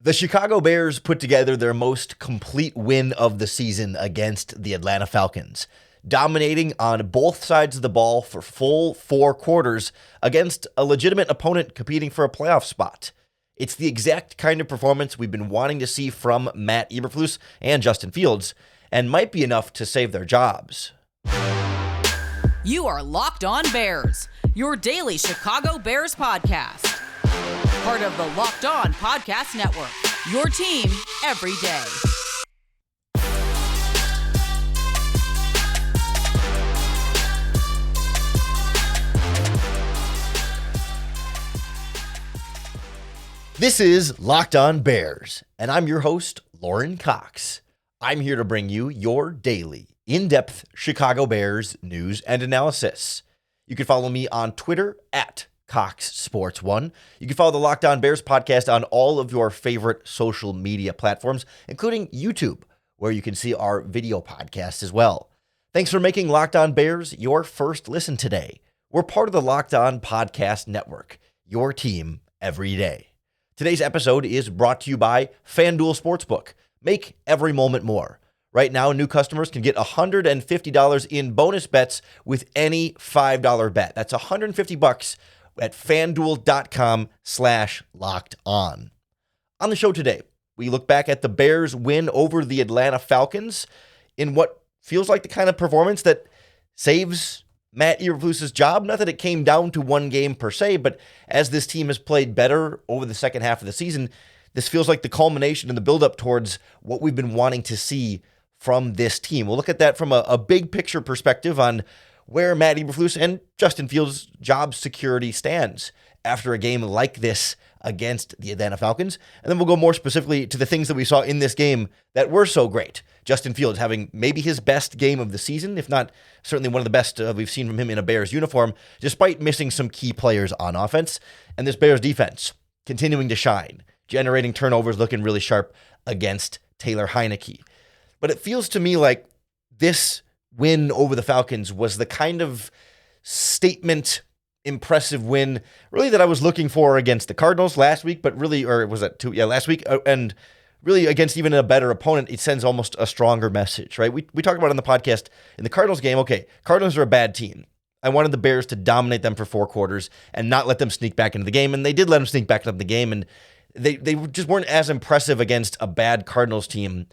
The Chicago Bears put together their most complete win of the season against the Atlanta Falcons, dominating on both sides of the ball for full 4 quarters against a legitimate opponent competing for a playoff spot. It's the exact kind of performance we've been wanting to see from Matt Eberflus and Justin Fields, and might be enough to save their jobs. You are Locked On Bears, your daily Chicago Bears podcast. Part of the Locked On Podcast Network, your team every day. This is Locked On Bears, and I'm your host, Lauren Cox. I'm here to bring you your daily, in-depth Chicago Bears news and analysis. You can follow me on Twitter at CoxSports1. You can follow the Locked On Bears podcast on all of your favorite social media platforms, including YouTube, where you can see our video podcast as well. Thanks for making Locked On Bears your first listen today. We're part of the Locked On Podcast Network, your team every day. Today's episode is brought to you by FanDuel Sportsbook. Make every moment more. Right now, new customers can get $150 in bonus bets with any $5 bet. That's $150 at FanDuel.com/lockedon. On the show today, we look back at the Bears' win over the Atlanta Falcons in what feels like the kind of performance that saves Matt Eberflus' job. Not that it came down to one game per se, but as this team has played better over the second half of the season, this feels like the culmination and the buildup towards what we've been wanting to see from this team. We'll look at that from a big picture perspective on where Matt Eberflus and Justin Fields' job security stands after a game like this against the Atlanta Falcons. And then we'll go more specifically to the things that we saw in this game that were so great. Justin Fields having maybe his best game of the season, if not certainly one of the best we've seen from him in a Bears uniform, despite missing some key players on offense. And this Bears defense continuing to shine, generating turnovers, looking really sharp against Taylor Heineke. But it feels to me like this win over the Falcons was the kind of statement, impressive win, really, that I was looking for against the Cardinals last week, but really, or was that last week, and really against even a better opponent, it sends almost a stronger message, right? We talked about it on the podcast in the Cardinals game. Okay, Cardinals are a bad team. I wanted the Bears to dominate them for 4 quarters and not let them sneak back into the game, and they did let them sneak back into the game, and they just weren't as impressive against a bad Cardinals team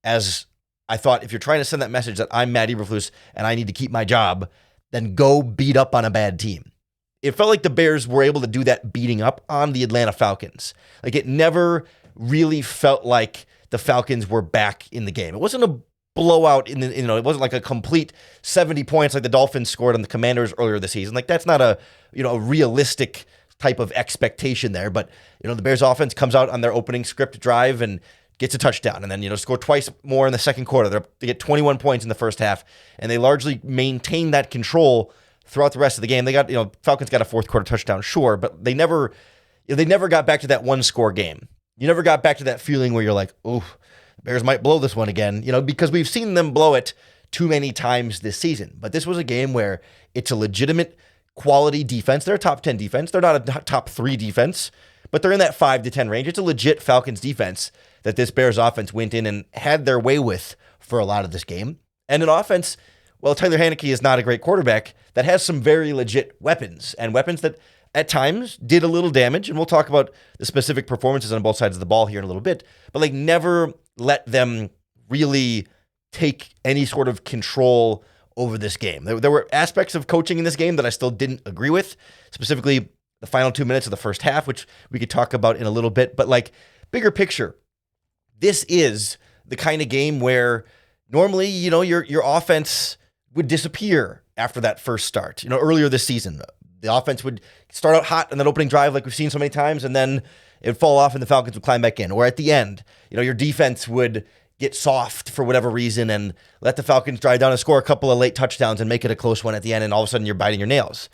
as I thought. If you're trying to send that message that I'm Matt Eberflus and I need to keep my job, then go beat up on a bad team. It felt like the Bears were able to do that beating up on the Atlanta Falcons. Like, it never really felt like the Falcons were back in the game. It wasn't a blowout it wasn't like a complete 70 points like the Dolphins scored on the Commanders earlier this season. Like, that's not a realistic type of expectation there. But, the Bears offense comes out on their opening script drive and gets a touchdown, and then, score twice more in the second quarter. They get 21 points in the first half, and they largely maintain that control throughout the rest of the game. They got, Falcons got a fourth quarter touchdown, sure, but they never got back to that one-score game. You never got back to that feeling where you're like, oh, the Bears might blow this one again, because we've seen them blow it too many times this season. But this was a game where it's a legitimate quality defense. They're a top 10 defense. They're not a top 3 defense, but they're in that 5 to 10 range. It's a legit Falcons defense that this Bears offense went in and had their way with for a lot of this game. And an offense, well, Taylor Heineke is not a great quarterback, that has some very legit weapons, and weapons that at times did a little damage. And we'll talk about the specific performances on both sides of the ball here in a little bit, but never let them really take any sort of control over this game. There were aspects of coaching in this game that I still didn't agree with, specifically the final 2 minutes of the first half, which we could talk about in a little bit. But bigger picture, this is the kind of game where normally, your offense would disappear after that first start. Earlier this season, the offense would start out hot in that opening drive like we've seen so many times, and then it would fall off and the Falcons would climb back in. Or at the end, your defense would get soft for whatever reason and let the Falcons drive down and score a couple of late touchdowns and make it a close one at the end, and all of a sudden you're biting your nails.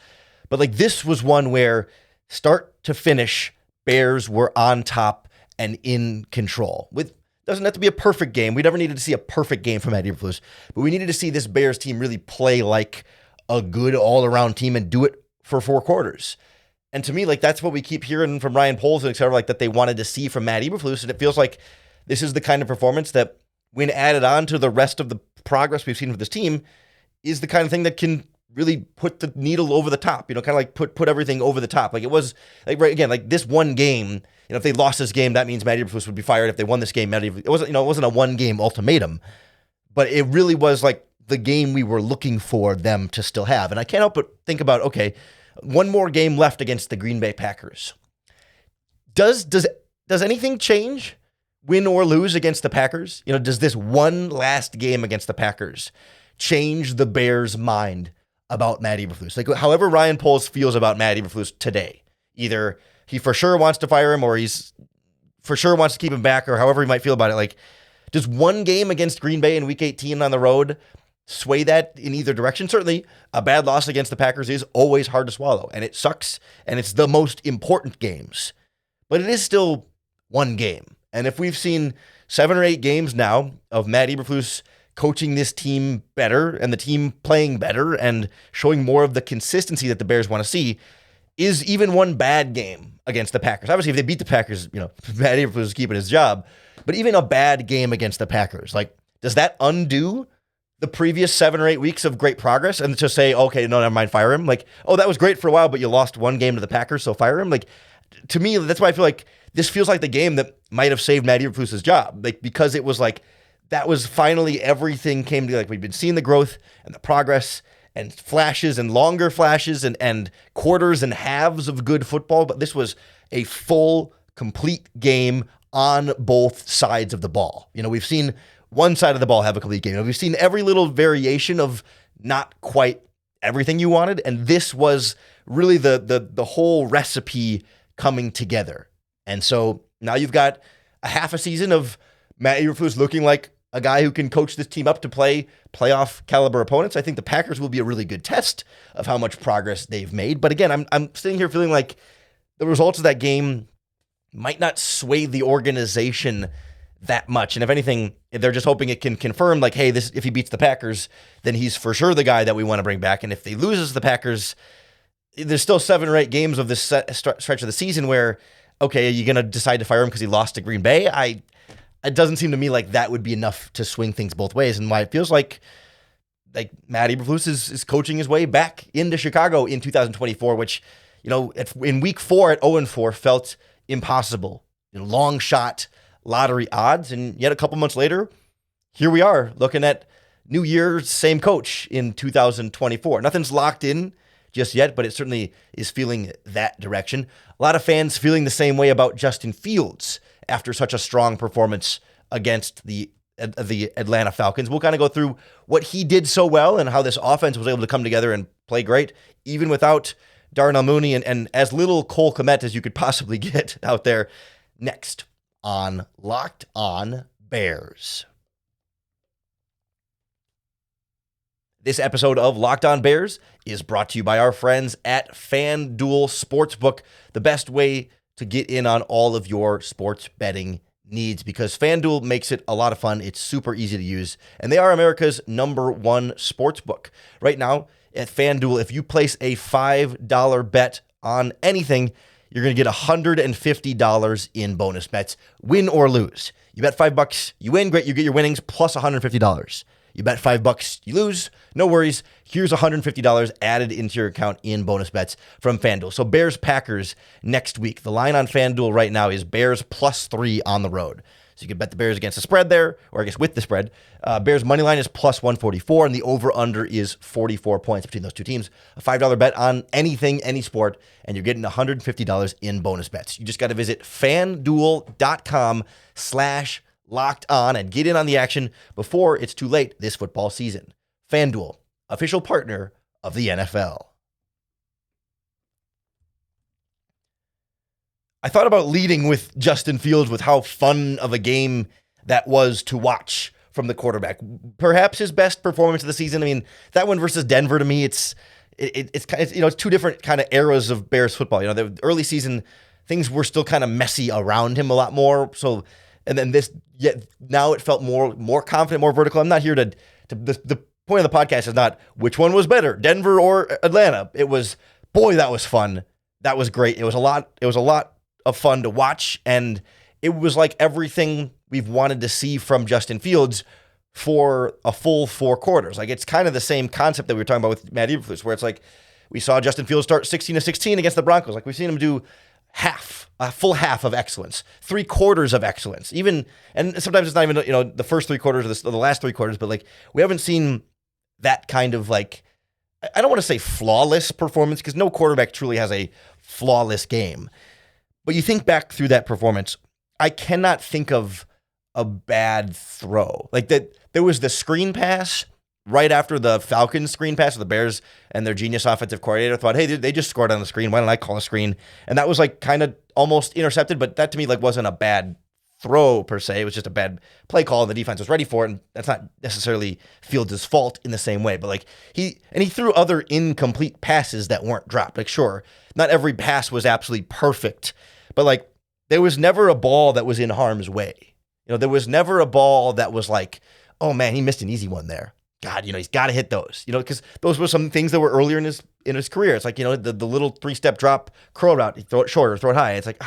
But this was one where start to finish, Bears were on top and in control. Doesn't have to be a perfect game. We never needed to see a perfect game from Matt Eberflus, but we needed to see this Bears team really play like a good all-around team and do it for 4 quarters. And to me, like, that's what we keep hearing from Ryan Poles and et cetera, like, that they wanted to see from Matt Eberflus. And it feels like this is the kind of performance that, when added on to the rest of the progress we've seen with this team, is the kind of thing that can really put the needle over the top, kind of like put everything over the top. Like, it was, like, right, again, like this one game, if they lost this game, that means Matt Eberflus would be fired. If they won this game, it wasn't a one-game ultimatum, but it really was like the game we were looking for them to still have. And I can't help but think about, okay, one more game left against the Green Bay Packers. Does anything change, win or lose, against the Packers? Does this one last game against the Packers change the Bears' mind about Matt Eberflus? Like, however Ryan Poles feels about Matt Eberflus today, either he for sure wants to fire him or he's for sure wants to keep him back, or however he might feel about it. Like, does one game against Green Bay in Week 18 on the road sway that in either direction? Certainly, a bad loss against the Packers is always hard to swallow, and it sucks, and it's the most important games. But it is still one game. And if we've seen 7 or 8 games now of Matt Eberflus coaching this team better and the team playing better and showing more of the consistency that the Bears want to see, is even one bad game against the Packers. Obviously, if they beat the Packers, Matt Eberflus is keeping his job. But even a bad game against the Packers, like, does that undo the previous 7 or 8 weeks of great progress and just say, okay, no, never mind, fire him? Like, oh, that was great for a while, but you lost one game to the Packers, so fire him? Like, to me, that's why I feel like this feels like the game that might have saved Matt Eberflus' job. Like, because it was like, that was finally everything came together. Like, we've been seeing the growth and the progress and flashes and longer flashes and quarters and halves of good football. But this was a full, complete game on both sides of the ball. We've seen one side of the ball have a complete game. We've seen every little variation of not quite everything you wanted. And this was really the whole recipe coming together. And so now you've got a half a season of Matt Eberflus looking like a guy who can coach this team up to play playoff caliber opponents. I think the Packers will be a really good test of how much progress they've made. But again, I'm sitting here feeling like the results of that game might not sway the organization that much. And if anything, they're just hoping it can confirm, like, hey, if he beats the Packers, then he's for sure the guy that we want to bring back. And if they loses the Packers, there's still 7 or 8 games of this stretch of the season where, okay, are you going to decide to fire him because he lost to Green Bay? It doesn't seem to me like that would be enough to swing things both ways. And why it feels like Matt Eberflus is coaching his way back into Chicago in 2024, which, in week 4 at 0-4 felt impossible. Long shot lottery odds. And yet a couple months later, here we are looking at New Year's, same coach in 2024. Nothing's locked in just yet, but it certainly is feeling that direction. A lot of fans feeling the same way about Justin Fields after such a strong performance against the Atlanta Falcons. We'll kind of go through what he did so well and how this offense was able to come together and play great, even without Darnell Mooney and as little Cole Kmet as you could possibly get out there, next on Locked On Bears. This episode of Locked On Bears is brought to you by our friends at FanDuel Sportsbook, the best way to get in on all of your sports betting needs, because FanDuel makes it a lot of fun. It's super easy to use, and they are America's #1 sportsbook. Right now at FanDuel, if you place a $5 bet on anything, you're going to get $150 in bonus bets, win or lose. You bet $5, you win, great, you get your winnings plus $150. You bet $5, you lose, no worries. Here's $150 added into your account in bonus bets from FanDuel. So Bears Packers next week. The line on FanDuel right now is Bears +3 on the road. So you can bet the Bears against the spread there, or I guess with the spread. Bears money line is +144, and the over-under is 44 points between those two teams. A $5 bet on anything, any sport, and you're getting $150 in bonus bets. You just got to visit FanDuel.com/locked on and get in on the action before it's too late this football season. FanDuel, official partner of the NFL. I thought about leading with Justin Fields, with how fun of a game that was to watch from the quarterback. Perhaps his best performance of the season. I mean, that one versus Denver, to me, it's two different kind of eras of Bears football. The early season, things were still kind of messy around him a lot more. So, and then now it felt more confident, more vertical. I'm not here to the point of the podcast is not which one was better, Denver or Atlanta. It was, boy, that was fun that was great. It was a lot of fun to watch, and it was like everything we've wanted to see from Justin Fields for a full 4 quarters. Like, it's kind of the same concept that we were talking about with Matt Eberflus, where it's like we saw Justin Fields start 16-16 against the Broncos. Like, we've seen him do a full half of excellence, 3 quarters of excellence, even, and sometimes it's not even, the first 3 quarters or the last 3 quarters, but like, we haven't seen that kind of, like, I don't want to say flawless performance, because no quarterback truly has a flawless game. But you think back through that performance, I cannot think of a bad throw. Like, that there was the screen pass right after the Falcons screen pass of the Bears, and their genius offensive coordinator thought, hey, they just scored on the screen. Why don't I call a screen? And that was like kind of almost intercepted, but that to me like wasn't a bad throw per se. It was just a bad play call, and the defense was ready for it. And that's not necessarily Fields' fault in the same way. But like he threw other incomplete passes that weren't dropped. Like, sure, not every pass was absolutely perfect, but like there was never a ball that was in harm's way. There was never a ball that was like, oh man, he missed an easy one there. God, he's got to hit those, because those were some things that were earlier in his career. It's like, the little 3-step drop curl route, you throw it short or throw it high. It's like,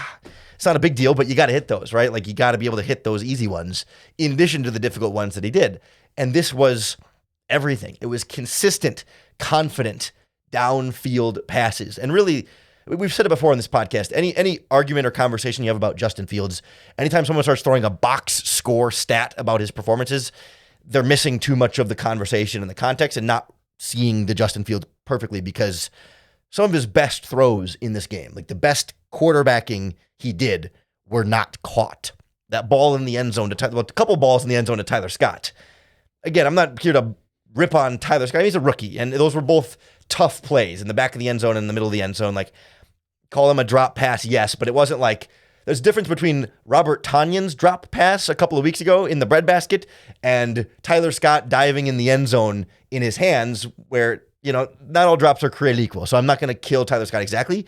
it's not a big deal, but you got to hit those, right? Like, you got to be able to hit those easy ones in addition to the difficult ones that he did. And this was everything. It was consistent, confident, downfield passes. And really, we've said it before on this podcast, any argument or conversation you have about Justin Fields, anytime someone starts throwing a box score stat about his performances, they're missing too much of the conversation and the context and not seeing the Justin Fields perfectly, because some of his best throws in this game, like the best quarterbacking he did, were not caught. That ball in the end zone, a couple balls in the end zone to Tyler Scott. Again, I'm not here to rip on Tyler Scott. He's a rookie, and those were both tough plays in the back of the end zone and in the middle of the end zone. Like, call him a drop pass, yes, but it wasn't like, there's a difference between Robert Tonyan's drop pass a couple of weeks ago in the breadbasket and Tyler Scott diving in the end zone in his hands, where, not all drops are created equal. So I'm not going to kill Tyler Scott exactly,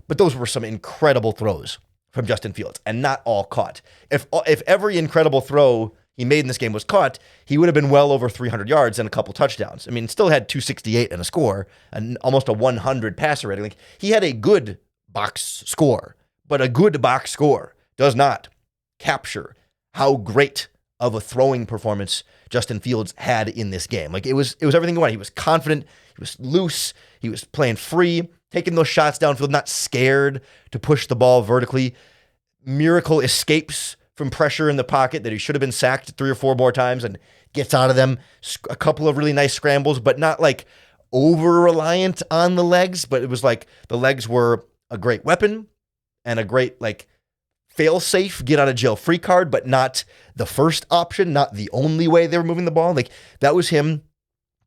but those were some incredible throws from Justin Fields, and not all caught. If every incredible throw he made in this game was caught, he would have been well over 300 yards and a couple touchdowns. I mean, still had 268 and a score, and almost a 100 passer rating. Like, he had a good box score. But a good box score does not capture how great of a throwing performance Justin Fields had in this game. Like, it was everything he wanted. He was confident. He was loose. He was playing free, taking those shots downfield, not scared to push the ball vertically. Miracle escapes from pressure in the pocket that he should have been sacked 3 or 4 more times and gets out of them. A couple of really nice scrambles, but not like over-reliant on the legs. But it was like the legs were a great weapon and a great, like, fail-safe, get-out-of-jail-free card, but not the first option, not the only way they were moving the ball. Like, that was him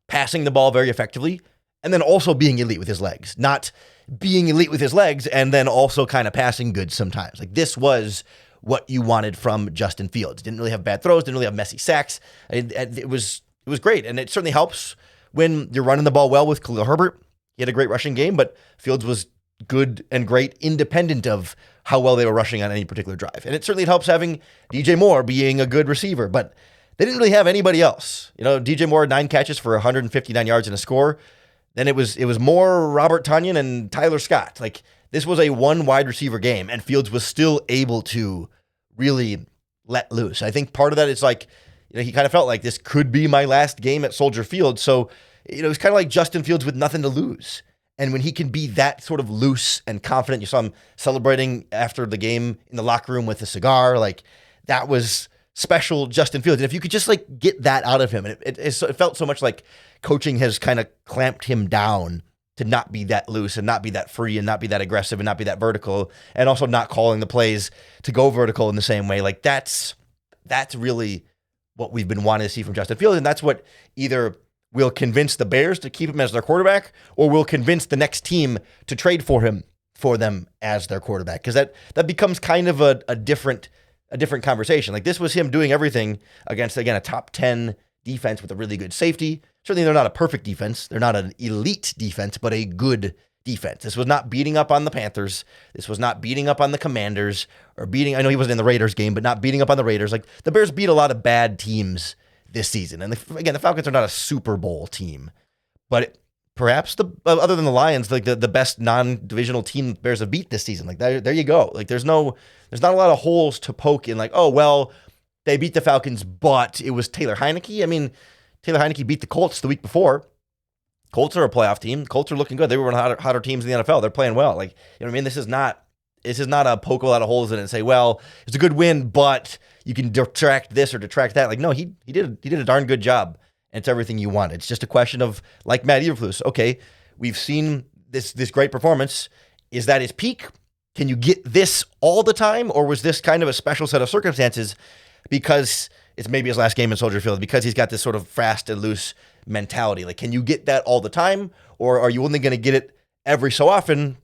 passing the ball very effectively and then also being elite with his legs. Not being elite with his legs and then also kind of passing good sometimes. Like, this was what you wanted from Justin Fields. Didn't really have bad throws, didn't really have messy sacks. It was great, and it certainly helps when you're running the ball well with Khalil Herbert. He had a great rushing game, but Fields was good and great independent of how well they were rushing on any particular drive. And it certainly helps having DJ Moore being a good receiver, but they didn't really have anybody else. DJ Moore, 9 catches for 159 yards and a score. Then it was more Robert Tonyan and Tyler Scott. Like, this was a 1 wide receiver game, and Fields was still able to really let loose. I think part of that is like, he kind of felt like this could be my last game at Soldier Field. So, it was kind of like Justin Fields with nothing to lose. And when he can be that sort of loose and confident, you saw him celebrating after the game in the locker room with a cigar, like, that was special Justin Fields. And if you could just like get that out of him, and it felt so much like coaching has kind of clamped him down to not be that loose and not be that free and not be that aggressive and not be that vertical, and also not calling the plays to go vertical in the same way. Like, that's really what we've been wanting to see from Justin Fields. And that's what either will convince the Bears to keep him as their quarterback, or will convince the next team to trade for them as their quarterback. Because that becomes kind of a different conversation. Like, this was him doing everything against, again, a top 10 defense with a really good safety. Certainly they're not a perfect defense. They're not an elite defense, but a good defense. This was not beating up on the Panthers. This was not beating up on the Commanders or I know he wasn't in the Raiders game, but not beating up on the Raiders. Like, the Bears beat a lot of bad teams this season. And again, the Falcons are not a Super Bowl team, but perhaps other than the Lions, like the best non-divisional team the Bears have beat this season. Like there you go. Like there's not a lot of holes to poke in. Like, oh well, they beat the Falcons, but it was Taylor Heineke. I mean, Taylor Heineke beat the Colts the week before. Colts are a playoff team. Colts are looking good. They were one of the hotter teams in the NFL. They're playing well. Like, you know what I mean? This is not a poke a lot of holes in it and say, well, it's a good win, but you can detract this or detract that. Like, no, he did a darn good job. And it's everything you want. It's just a question of, like Matt Eberflus, okay, we've seen this great performance. Is that his peak? Can you get this all the time? Or was this kind of a special set of circumstances because it's maybe his last game in Soldier Field, because he's got this sort of fast and loose mentality? Like, can you get that all the time? Or are you only going to get it every so often,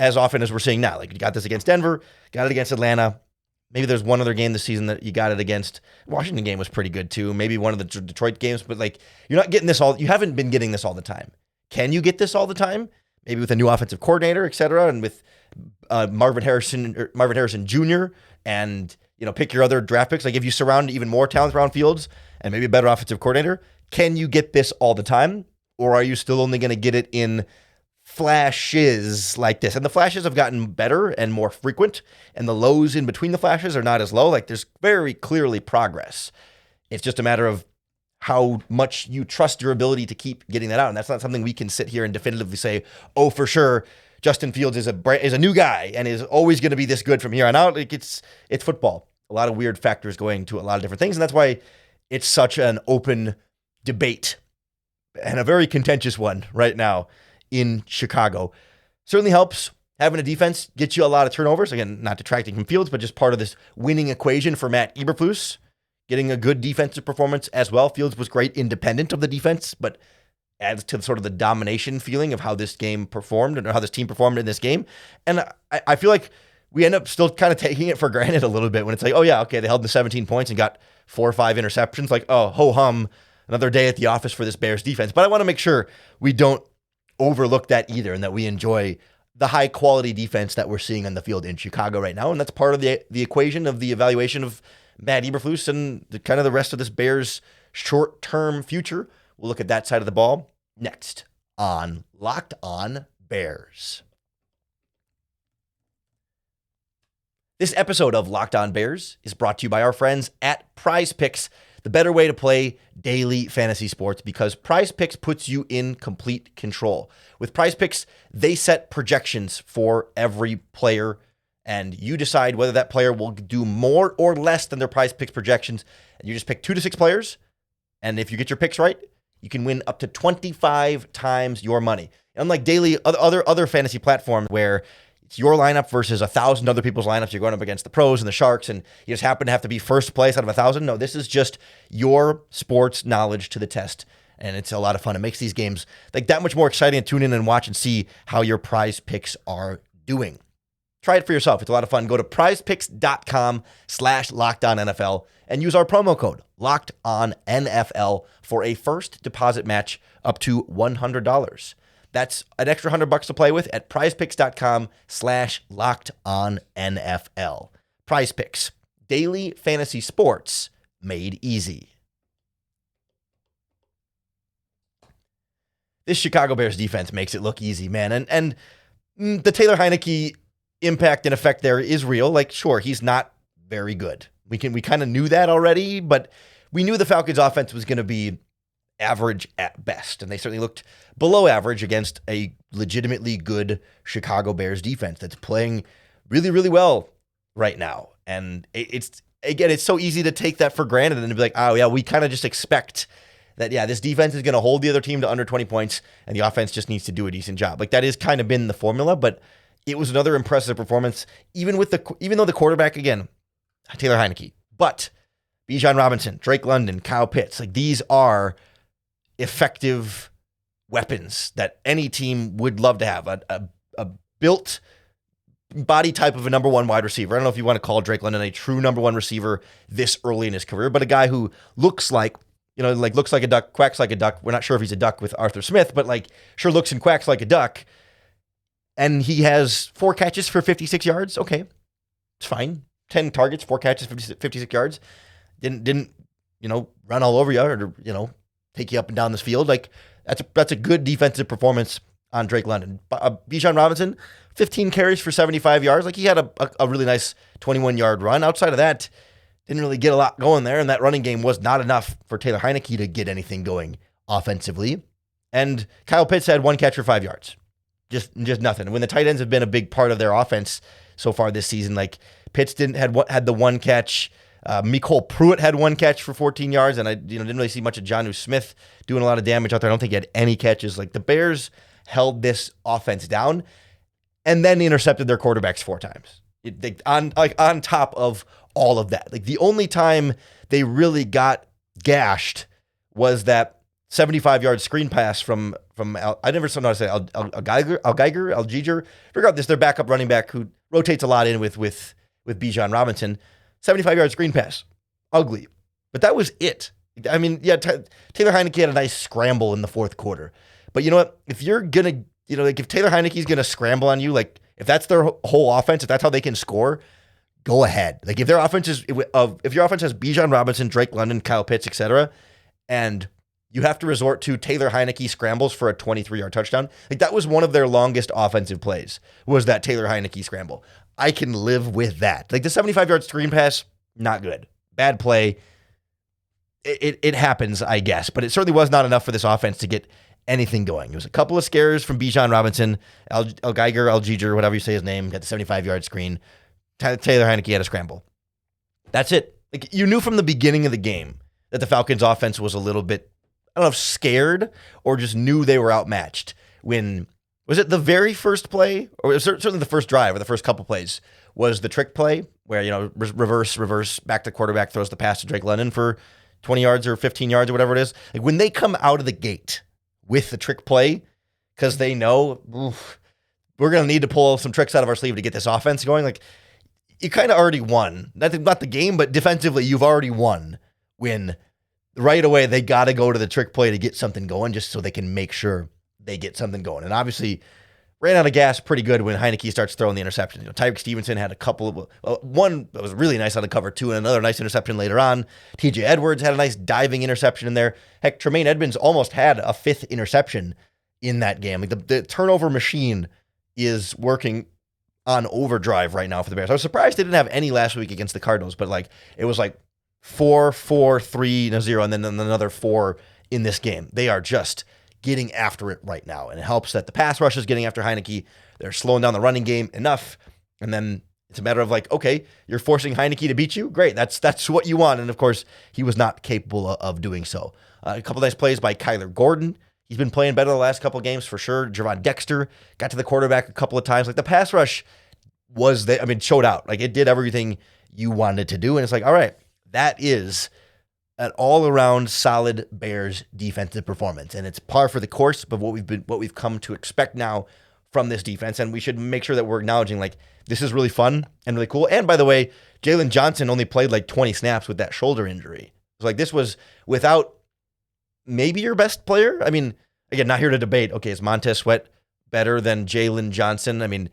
as often as we're seeing now? Like, you got this against Denver, got it against Atlanta. Maybe there's one other game this season that you got it against. Washington game was pretty good too. Maybe one of the Detroit games, but like, you're not getting this you haven't been getting this all the time. Can you get this all the time? Maybe with a new offensive coordinator, et cetera, and with Marvin Harrison Jr. and, you know, pick your other draft picks. Like, if you surround even more talent around Fields and maybe a better offensive coordinator, can you get this all the time? Or are you still only going to get it in flashes like this? And the flashes have gotten better and more frequent, and the lows in between the flashes are not as low. Like, there's very clearly progress. It's just a matter of how much you trust your ability to keep getting that out. And that's not something we can sit here and definitively say, oh, for sure, Justin Fields is a new guy and is always going to be this good from here on out. Like, it's football. A lot of weird factors going to a lot of different things. And that's why it's such an open debate and a very contentious one right now in Chicago. Certainly helps having a defense get you a lot of turnovers. Again, not detracting from Fields, but just part of this winning equation for Matt Eberflus, getting a good defensive performance as well. Fields was great independent of the defense, but adds to sort of the domination feeling of how this game performed and how this team performed in this game. And I feel like we end up still kind of taking it for granted a little bit when it's like, oh yeah, okay, they held the 17 points and got 4 or 5 interceptions. Like, oh, ho-hum, another day at the office for this Bears defense. But I want to make sure we don't overlook that either, and that we enjoy the high quality defense that we're seeing on the field in Chicago right now. And that's part of the equation of the evaluation of Matt Eberflus and the rest of this Bears short-term future. We'll look at that side of the ball next on Locked On Bears. This episode of Locked On Bears is brought to you by our friends at PrizePicks, the better way to play daily fantasy sports, because PrizePicks puts you in complete control. With PrizePicks, they set projections for every player, and you decide whether that player will do more or less than their PrizePicks projections. And you just pick 2 to 6 players, and if you get your picks right, you can win up to 25 times your money. Unlike other fantasy platforms where it's your lineup versus 1,000 other people's lineups, you're going up against the pros and the sharks, and you just happen to have to be first place out of 1,000. No, this is just your sports knowledge to the test, and it's a lot of fun. It makes these games like that much more exciting to tune in and watch and see how your prize picks are doing. Try it for yourself. It's a lot of fun. Go to prizepicks.com/LockedOnNFL and use our promo code LockedOnNFL for a first deposit match up to $100. That's an extra $100 to play with at prizepicks.com/LockedOnNFL. PrizePicks, daily fantasy sports made easy. This Chicago Bears defense makes it look easy, man. And the Taylor Heineke impact and effect there is real. Like, sure, he's not very good. We kind of knew that already, but we knew the Falcons offense was going to be average at best, and they certainly looked below average against a legitimately good Chicago Bears defense that's playing really, really well right now. And it's so easy to take that for granted and to be like, oh yeah, we kind of just expect that, yeah, this defense is going to hold the other team to under 20 points, and the offense just needs to do a decent job. Like, that has kind of been the formula, but it was another impressive performance, even though the quarterback, again, Taylor Heineke, but Bijan Robinson, Drake London, Kyle Pitts, like, these are effective weapons that any team would love to have. A built body type of a number one wide receiver. I don't know if you want to call Drake London a true number one receiver this early in his career, but a guy who looks like a duck, quacks like a duck. We're not sure if he's a duck with Arthur Smith, but like, sure looks and quacks like a duck. And he has 4 catches for 56 yards. Okay, it's fine. 10 targets, 4 catches, 56 yards. Didn't run all over you or, take you up and down this field. Like, That's a good defensive performance on Drake London. Bijan Robinson, 15 carries for 75 yards. Like, he had a really nice 21-yard run. Outside of that, didn't really get a lot going there, and that running game was not enough for Taylor Heineke to get anything going offensively. And Kyle Pitts had 1 catch for 5 yards. Just nothing. When the tight ends have been a big part of their offense so far this season, like, Pitts had the 1 catch. Mecole Pruitt had 1 catch for 14 yards, and I didn't really see much of Jonnu Smith doing a lot of damage out there. I don't think he had any catches. Like, the Bears held this offense down and then intercepted their quarterbacks 4 times. On top of all of that. Like, the only time they really got gashed was that 75-yard screen pass from I never know how to say Algiger. Regardless, their backup running back who rotates a lot in with Bijan Robinson. 75-yard screen pass. Ugly. But that was it. I mean, yeah, Taylor Heineke had a nice scramble in the fourth quarter. But you know what? If you're going to, like, if Taylor Heineke's going to scramble on you, like, if that's their whole offense, if that's how they can score, go ahead. Like, if your offense has Bijan Robinson, Drake London, Kyle Pitts, etc., and you have to resort to Taylor Heineke scrambles for a 23-yard touchdown, like, that was one of their longest offensive plays, was that Taylor Heineke scramble. I can live with that. Like, the 75-yard screen pass, not good. Bad play. It happens, I guess, but it certainly was not enough for this offense to get anything going. It was a couple of scares from Bijan Robinson, Algiger, whatever you say his name, got the 75-yard screen. Taylor Heineke had a scramble. That's it. Like, you knew from the beginning of the game that the Falcons' offense was a little bit, I don't know if scared or just knew they were outmatched. When, was it the very first play, or certainly the first drive or the first couple plays, was the trick play where, reverse, back to quarterback, throws the pass to Drake London for 20 yards or 15 yards or whatever it is. Like, when they come out of the gate with the trick play, because they know, we're going to need to pull some tricks out of our sleeve to get this offense going, like, you kind of already won. Not the game, but defensively, you've already won when right away they got to go to the trick play to get something going, just so they can make sure they get something going. And obviously, ran out of gas pretty good when Heineke starts throwing the interception. Tyreek Stevenson had a couple of, one that was really nice on the cover, 2, and another nice interception later on. TJ Edwards had a nice diving interception in there. Heck, Tremaine Edmonds almost had a 5th interception in that game. Like, the turnover machine is working on overdrive right now for the Bears. I was surprised they didn't have any last week against the Cardinals, but like, it was like 4, 4, 3, 0, and then another 4 in this game. They are just getting after it right now, and it helps that the pass rush is getting after Heineke. They're slowing down the running game enough, and then it's a matter of like, okay, you're forcing Heineke to beat you? Great, that's what you want, and of course, he was not capable of doing so. A couple nice plays by Kyler Gordon. He's been playing better the last couple games for sure. Javon Dexter got to the quarterback a couple of times. Like, the pass rush showed out. Like, it did everything you wanted to do, and it's like, all right, that is an all-around solid Bears defensive performance, and it's par for the course of what we've come to expect now from this defense. And we should make sure that we're acknowledging, like, this is really fun and really cool. And by the way, Jalen Johnson only played like 20 snaps with that shoulder injury. It's like, this was without maybe your best player. I mean, again, not here to debate, okay, is Montez Sweat better than Jalen Johnson? I mean,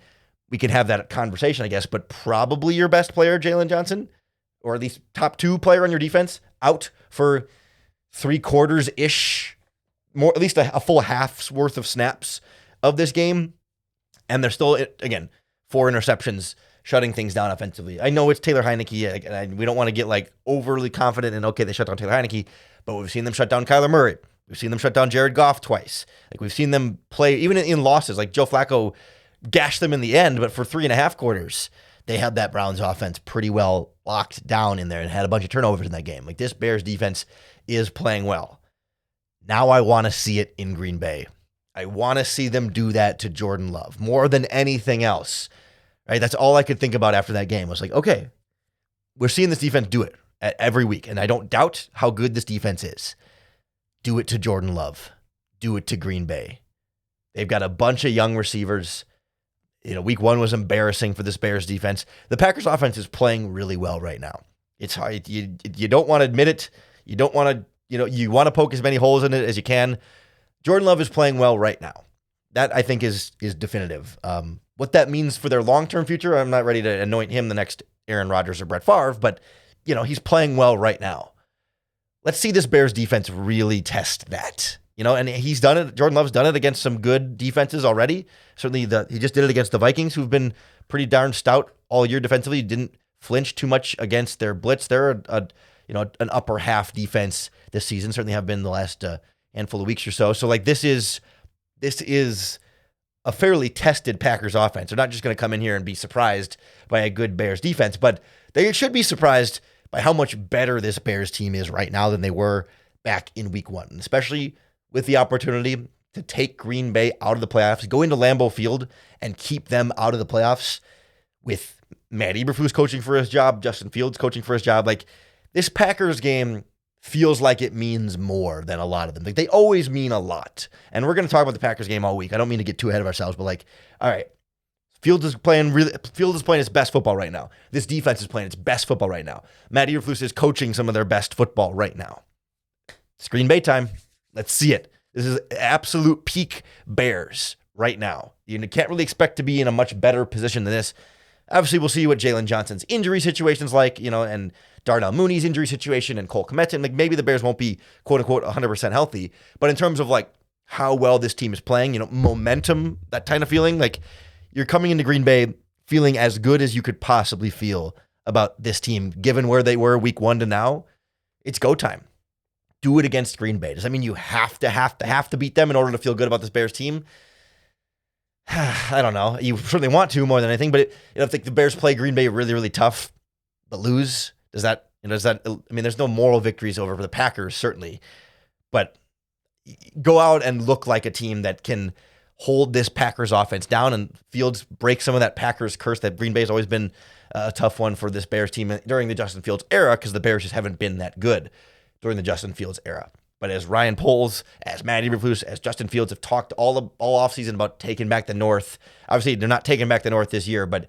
we can have that conversation, I guess, but probably your best player, Jalen Johnson, or at least top 2 player on your defense, out for 3/4-ish, more, at least a full half's worth of snaps of this game. And they're still, again, 4 interceptions, shutting things down offensively. I know it's Taylor Heineke, and we don't want to get like overly confident in, okay, they shut down Taylor Heineke, but we've seen them shut down Kyler Murray. We've seen them shut down Jared Goff twice. Like, we've seen them play, even in losses, like Joe Flacco gashed them in the end, but for 3.5 quarters, they had that Browns offense pretty well locked down in there and had a bunch of turnovers in that game. Like, this Bears defense is playing well. Now I want to see it in Green Bay. I want to see them do that to Jordan Love more than anything else. Right? That's all I could think about after that game. I was like, okay, we're seeing this defense do it every week, and I don't doubt how good this defense is. Do it to Jordan Love. Do it to Green Bay. They've got a bunch of young receivers. Week 1 was embarrassing for this Bears defense. The Packers offense is playing really well right now. It's hard. You don't want to admit it. You don't want to, you want to poke as many holes in it as you can. Jordan Love is playing well right now. That, I think, is definitive. What that means for their long-term future, I'm not ready to anoint him the next Aaron Rodgers or Brett Favre, but, he's playing well right now. Let's see this Bears defense really test that and he's done it. Jordan Love's done it against some good defenses already. Certainly, he just did it against the Vikings, who've been pretty darn stout all year defensively. He didn't flinch too much against their blitz. They're an upper half defense this season. Certainly have been the last handful of weeks or so. So like this is a fairly tested Packers offense. They're not just going to come in here and be surprised by a good Bears defense, but they should be surprised by how much better this Bears team is right now than they were back in week 1, and especially with the opportunity to take Green Bay out of the playoffs, go into Lambeau Field and keep them out of the playoffs with Matt Eberflus coaching for his job, Justin Fields coaching for his job. Like, this Packers game feels like it means more than a lot of them. Like, they always mean a lot. And we're going to talk about the Packers game all week. I don't mean to get too ahead of ourselves, but like, all right, Fields is playing his best football right now. This defense is playing its best football right now. Matt Eberflus is coaching some of their best football right now. It's Green Bay time. Let's see it. This is absolute peak Bears right now. You can't really expect to be in a much better position than this. Obviously, we'll see what Jalen Johnson's injury situation's like, and Darnell Mooney's injury situation and Cole Kmet. And like, maybe the Bears won't be quote unquote 100% healthy. But in terms of like how well this team is playing, momentum, that kind of feeling, like you're coming into Green Bay feeling as good as you could possibly feel about this team, given where they were week 1 to now. It's go time. Do it against Green Bay. Does that mean you have to beat them in order to feel good about this Bears team? I don't know. You certainly want to more than anything, but if the Bears play Green Bay really, really tough, but lose, I mean, there's no moral victories over the Packers, certainly, but go out and look like a team that can hold this Packers offense down, and Fields break some of that Packers curse that Green Bay has always been a tough one for this Bears team during the Justin Fields era, because the Bears just haven't been that good during the Justin Fields era. But as Ryan Poles, as Matt Eberflus, as Justin Fields have talked all offseason about taking back the North. Obviously, they're not taking back the North this year, but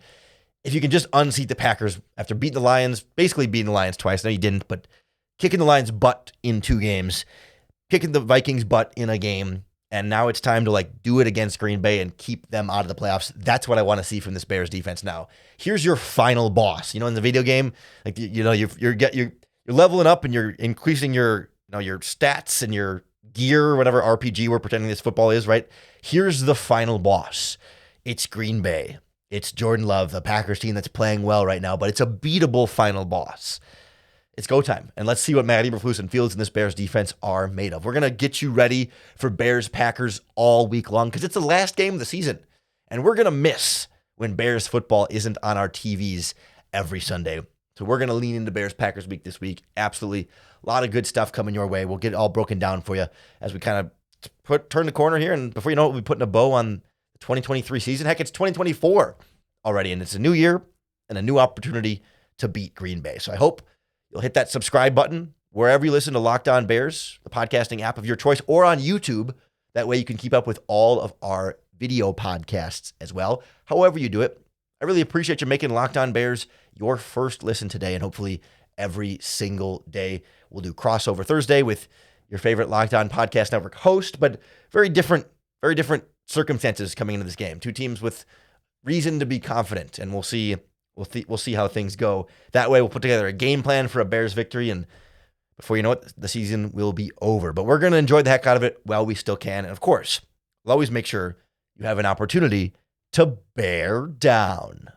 if you can just unseat the Packers after beating the Lions, basically beating the Lions twice. No, you didn't, but kicking the Lions' butt in 2 games, kicking the Vikings' butt in a game, and now it's time to like do it against Green Bay and keep them out of the playoffs. That's what I want to see from this Bears defense now. Here's your final boss. In the video game, like you're leveling up and you're increasing your stats and your gear, whatever RPG we're pretending this football is, right? Here's the final boss. It's Green Bay. It's Jordan Love, the Packers team that's playing well right now, but it's a beatable final boss. It's go time. And let's see what Matt Eberflus and Fields and this Bears defense are made of. We're going to get you ready for Bears-Packers all week long because it's the last game of the season. And we're going to miss when Bears football isn't on our TVs every Sunday. So we're going to lean into Bears-Packers week this week. Absolutely. A lot of good stuff coming your way. We'll get it all broken down for you as we kind of turn the corner here. And before you know it, we'll be putting a bow on the 2023 season. Heck, it's 2024 already. And it's a new year and a new opportunity to beat Green Bay. So I hope you'll hit that subscribe button wherever you listen to Locked On Bears, the podcasting app of your choice, or on YouTube. That way you can keep up with all of our video podcasts as well. However you do it, I really appreciate you making Locked On Bears your first listen today, and hopefully every single day. We'll do Crossover Thursday with your favorite Locked On Podcast Network host, but very different circumstances coming into this game. 2 teams with reason to be confident, and we'll see how things go. That way, we'll put together a game plan for a Bears victory, and before you know it, the season will be over. But we're going to enjoy the heck out of it while we still can, and of course, we'll always make sure you have an opportunity to bear down.